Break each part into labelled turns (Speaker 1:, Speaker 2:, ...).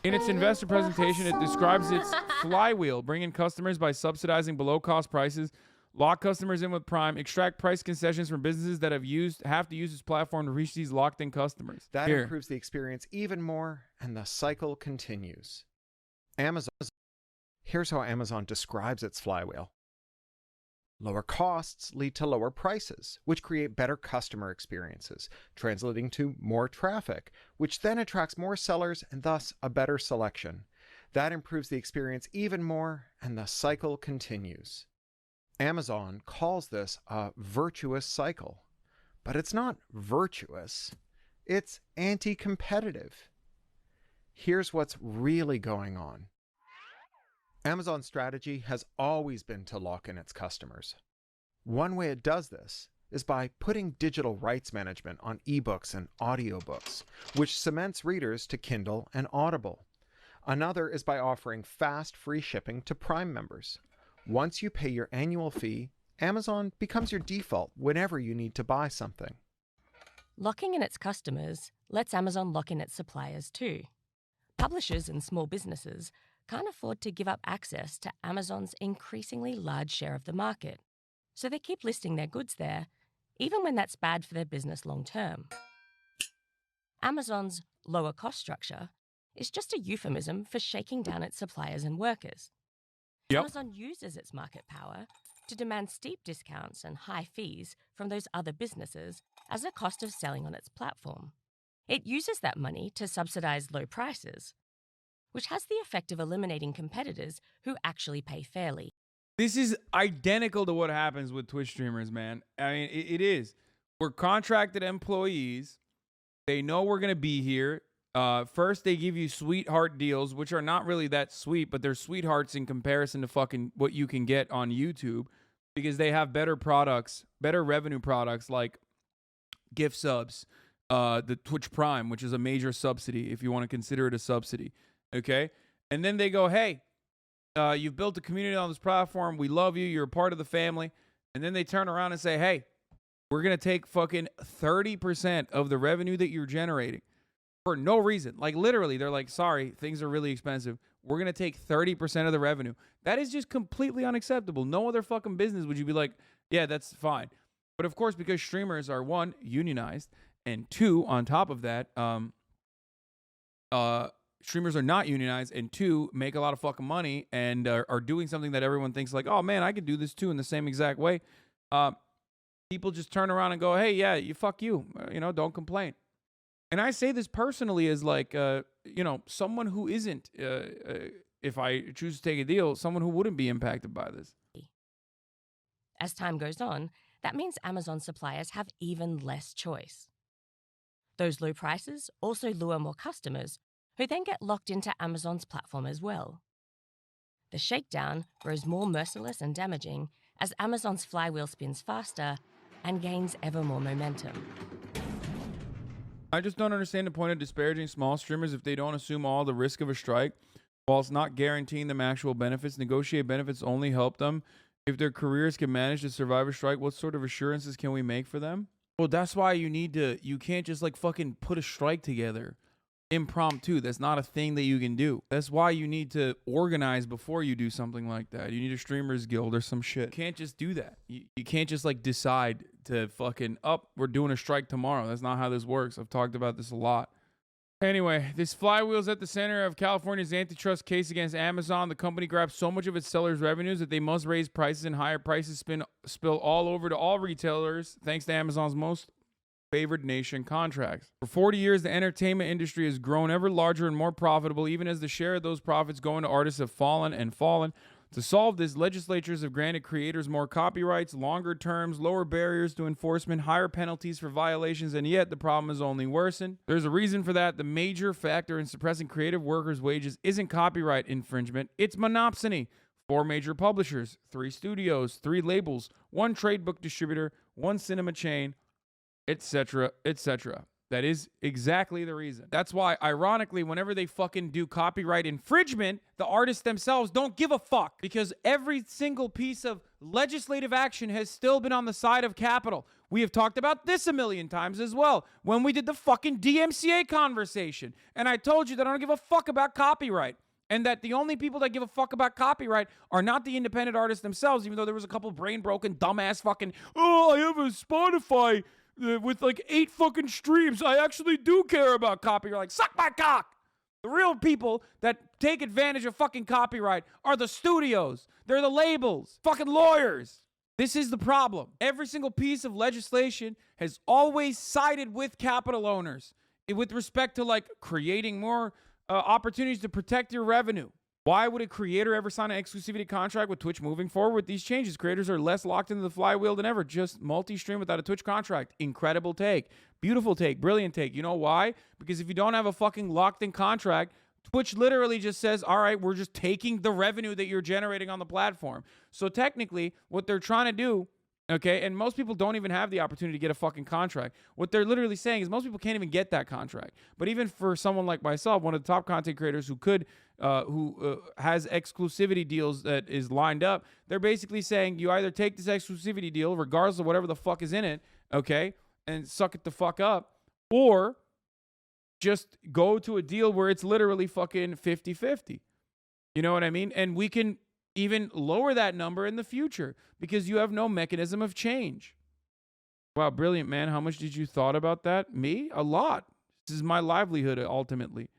Speaker 1: In its investor presentation, it describes its flywheel, bringing customers by subsidizing below-cost prices, lock customers in with Prime, extract price concessions from businesses that have to use its platform to reach these locked-in customers.
Speaker 2: That improves the experience even more, and the cycle continues. Here's how Amazon describes its flywheel. Lower costs lead to lower prices, which create better customer experiences, translating to more traffic, which then attracts more sellers and thus a better selection. That improves the experience even more, and the cycle continues. Amazon calls this a virtuous cycle, but it's not virtuous. It's anti-competitive. Here's what's really going on. Amazon's strategy has always been to lock in its customers. One way it does this is by putting digital rights management on ebooks and audiobooks, which cements readers to Kindle and Audible. Another is by offering fast, free shipping to Prime members. Once you pay your annual fee, Amazon becomes your default whenever you need to buy something.
Speaker 3: Locking in its customers lets Amazon lock in its suppliers too. Publishers and small businesses can't afford to give up access to Amazon's increasingly large share of the market, so they keep listing their goods there, even when that's bad for their business long term. Amazon's lower cost structure is just a euphemism for shaking down its suppliers and workers.
Speaker 1: Yep.
Speaker 3: Amazon uses its market power to demand steep discounts and high fees from those other businesses as a cost of selling on its platform. It uses that money to subsidize low prices, which has the effect of eliminating competitors who actually pay fairly.
Speaker 1: This is identical to what happens with Twitch streamers, man. I mean, it is. We're contracted employees. They know we're going to be here. First, they give you sweetheart deals, which are not really that sweet, but they're sweethearts in comparison to fucking what you can get on YouTube, because they have better products, better revenue products like gift subs, the Twitch Prime, which is a major subsidy if you want to consider it a subsidy. Okay? And then they go, hey, you've built a community on this platform. We love you. You're a part of the family. And then they turn around and say, hey, we're going to take fucking 30% of the revenue that you're generating for no reason. Like, literally, they're like, sorry, things are really expensive. We're going to take 30% of the revenue. That is just completely unacceptable. No other fucking business would you be like, yeah, that's fine. But of course, because streamers are, one, unionized, and two, on top of that, streamers are not unionized, and two, make a lot of fucking money and are doing something that everyone thinks like, oh man, I could do this too in the same exact way. People just turn around and go, hey, yeah, fuck you, don't complain. And I say this personally as like, someone who isn't, if I choose to take a deal, someone who wouldn't be impacted by this.
Speaker 3: As time goes on, that means Amazon suppliers have even less choice. Those low prices also lure more customers, who then get locked into Amazon's platform as well. The shakedown grows more merciless and damaging as Amazon's flywheel spins faster and gains ever more momentum.
Speaker 1: I just don't understand the point of disparaging small streamers if they don't assume all the risk of a strike, whilst not guaranteeing them actual benefits. Negotiate benefits only help them if their careers can manage to survive a strike. What sort of assurances can we make for them? Well, that's why you can't just like fucking put a strike together impromptu. That's not a thing that you can do. That's why you need to organize before you do something like that. You need a streamers guild or some shit. You can't just do that. You can't just like decide to fucking, we're doing a strike tomorrow. That's not how this works. I've talked about this a lot. Anyway, this flywheel's at the center of California's antitrust case against Amazon. The company grabs so much of its sellers' revenues that they must raise prices, and higher prices spill all over to all retailers, thanks to Amazon's most favored nation contracts. For 40 years, the entertainment industry has grown ever larger and more profitable, even as the share of those profits going to artists have fallen and fallen. To solve this, legislatures have granted creators more copyrights, longer terms, lower barriers to enforcement, higher penalties for violations, and yet the problem has only worsened. There's a reason for that. The major factor in suppressing creative workers' wages isn't copyright infringement, it's monopsony. 4 major publishers, 3 studios, 3 labels, 1 trade book distributor, 1 cinema chain, etc., etc. That is exactly the reason. That's why, ironically, whenever they fucking do copyright infringement, the artists themselves don't give a fuck, because every single piece of legislative action has still been on the side of capital. We have talked about this a million times as well when we did the fucking DMCA conversation. And I told you that I don't give a fuck about copyright. And that the only people that give a fuck about copyright are not the independent artists themselves, even though there was a couple brain-broken, dumbass fucking, oh, I have a Spotify with like 8 fucking streams. I actually do care about copyright. Like, suck my cock. The real people that take advantage of fucking copyright are the studios. They're the labels. Fucking lawyers. This is the problem. Every single piece of legislation has always sided with capital owners with respect to like creating more opportunities to protect your revenue. Why would a creator ever sign an exclusivity contract with Twitch moving forward with these changes? Creators are less locked into the flywheel than ever. Just multi-stream without a Twitch contract. Incredible take. Beautiful take. Brilliant take. You know why? Because if you don't have a fucking locked-in contract, Twitch literally just says, all right, we're just taking the revenue that you're generating on the platform. So technically, what they're trying to do, okay, and most people don't even have the opportunity to get a fucking contract. What they're literally saying is most people can't even get that contract. But even for someone like myself, one of the top content creators who could, who has exclusivity deals that is lined up, they're basically saying you either take this exclusivity deal, regardless of whatever the fuck is in it, okay, and suck it the fuck up, or just go to a deal where it's literally fucking 50-50. You know what I mean? And we can even lower that number in the future because you have no mechanism of change. Wow, brilliant, man. How much did you thought about that? Me? A lot. This is my livelihood, ultimately.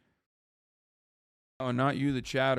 Speaker 1: Oh, not you, the chatter.